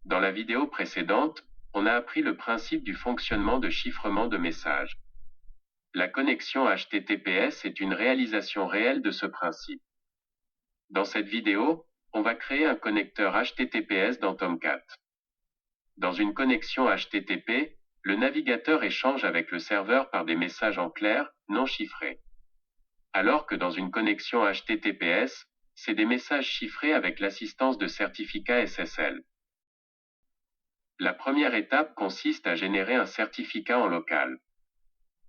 Dans la vidéo précédente, on a appris le principe du fonctionnement de chiffrement de messages. La connexion HTTPS est une réalisation réelle de ce principe. Dans cette vidéo, on va créer un connecteur HTTPS dans Tomcat. Dans une connexion HTTP, le navigateur échange avec le serveur par des messages en clair, non chiffrés. Alors que dans une connexion HTTPS, c'est des messages chiffrés avec l'assistance de certificats SSL. La première étape consiste à générer un certificat en local.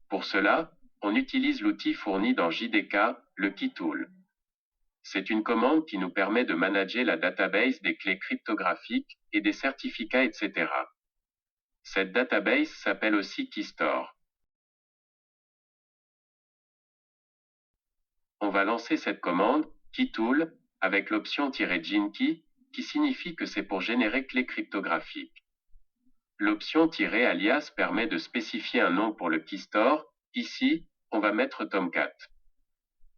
Pour cela, on utilise l'outil fourni dans JDK, le KeyTool. C'est une commande qui nous permet de manager la database des clés cryptographiques et des certificats, etc. Cette database s'appelle aussi KeyStore. On va lancer cette commande, KeyTool, avec l'option "-key", qui signifie que c'est pour générer clés cryptographiques. L'option "-alias" permet de spécifier un nom pour le KeyStore. Ici, on va mettre Tomcat.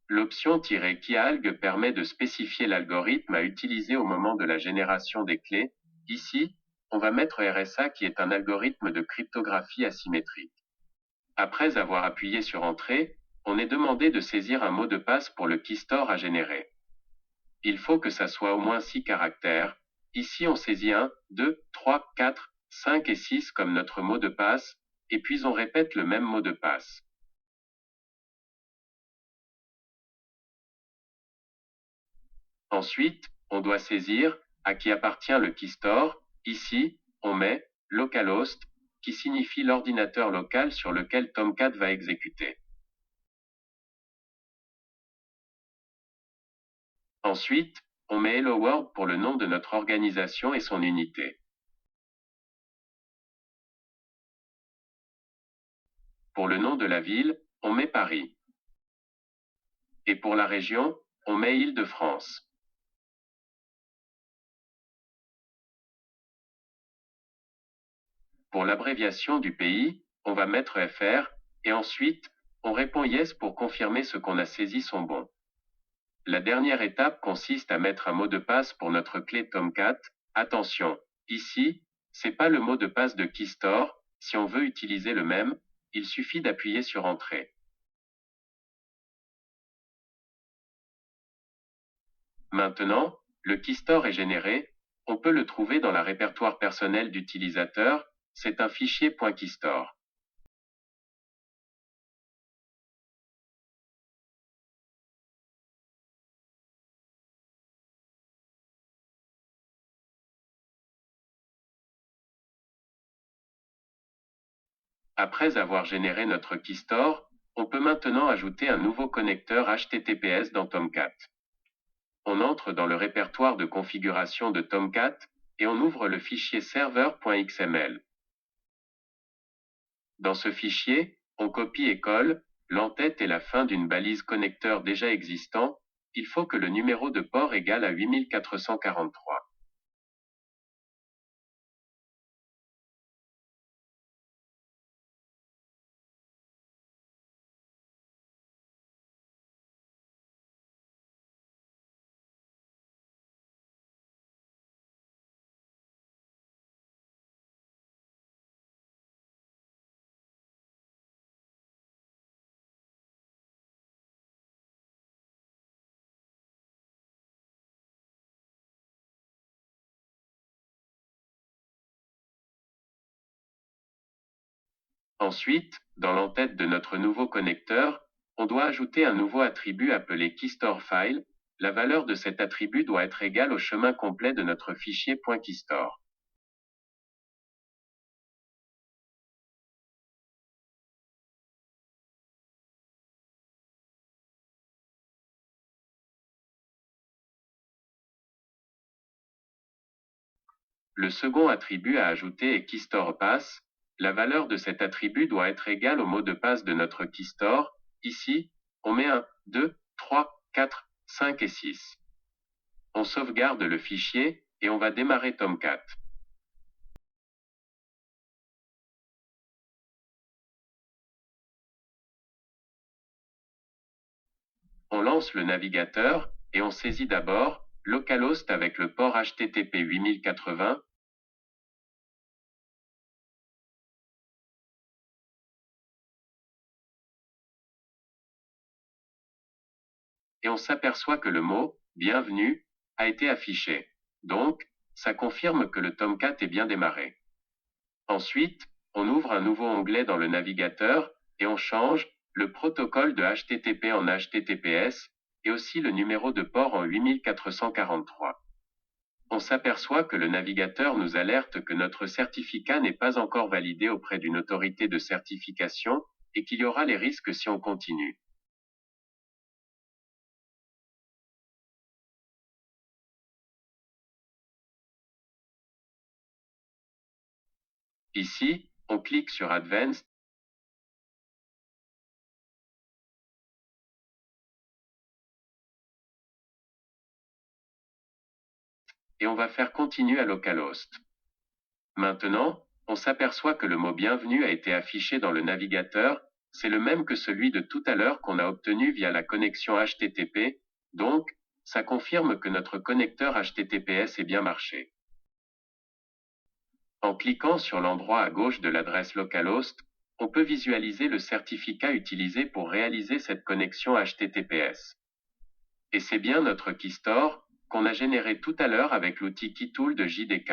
L'option "-keyalg" permet de spécifier l'algorithme à utiliser au moment de la génération des clés. Ici, on va mettre RSA qui est un algorithme de cryptographie asymétrique. Après avoir appuyé sur Entrée, on est demandé de saisir un mot de passe pour le KeyStore à générer. Il faut que ça soit au moins 6 caractères. Ici, on saisit 1, 2, 3, 4, 5 et 6 comme notre mot de passe, et puis on répète le même mot de passe. Ensuite, on doit saisir à qui appartient le KeyStore. Ici, on met localhost, qui signifie l'ordinateur local sur lequel Tomcat va exécuter. Ensuite, on met Hello World pour le nom de notre organisation et son unité. Pour le nom de la ville, on met Paris. Et pour la région, on met Île-de-France. Pour l'abréviation du pays, on va mettre FR, et ensuite, on répond Yes pour confirmer ce qu'on a saisi sont bons. La dernière étape consiste à mettre un mot de passe pour notre clé Tomcat. Attention, ici, c'est pas le mot de passe de KeyStore. Si on veut utiliser le même, il suffit d'appuyer sur Entrée. Maintenant, le KeyStore est généré. On peut le trouver dans la répertoire personnel d'utilisateur. C'est un fichier .keystore. Après avoir généré notre KeyStore, on peut maintenant ajouter un nouveau connecteur HTTPS dans Tomcat. On entre dans le répertoire de configuration de Tomcat et on ouvre le fichier serveur.xml. Dans ce fichier, on copie et colle l'entête et la fin d'une balise connecteur déjà existant. Il faut que le numéro de port égale à 8443. Ensuite, dans l'entête de notre nouveau connecteur, on doit ajouter un nouveau attribut appelé KeyStoreFile. La valeur de cet attribut doit être égale au chemin complet de notre fichier .keystore. Le second attribut à ajouter est KeyStorePass. La valeur de cet attribut doit être égale au mot de passe de notre KeyStore. Ici, on met 1, 2, 3, 4, 5 et 6. On sauvegarde le fichier et on va démarrer Tomcat. On lance le navigateur et on saisit d'abord localhost avec le port HTTP 8080 et on s'aperçoit que le mot « Bienvenue » a été affiché. Donc, ça confirme que le Tomcat est bien démarré. Ensuite, on ouvre un nouveau onglet dans le navigateur et on change le protocole de HTTP en HTTPS et aussi le numéro de port en 8443. On s'aperçoit que le navigateur nous alerte que notre certificat n'est pas encore validé auprès d'une autorité de certification et qu'il y aura les risques si on continue. Ici, on clique sur Advanced et on va faire Continue à localhost. Maintenant, on s'aperçoit que le mot bienvenue a été affiché dans le navigateur, c'est le même que celui de tout à l'heure qu'on a obtenu via la connexion HTTP, donc, ça confirme que notre connecteur HTTPS est bien marché. En cliquant sur l'endroit à gauche de l'adresse localhost, on peut visualiser le certificat utilisé pour réaliser cette connexion HTTPS. Et c'est bien notre keystore qu'on a généré tout à l'heure avec l'outil KeyTool de JDK.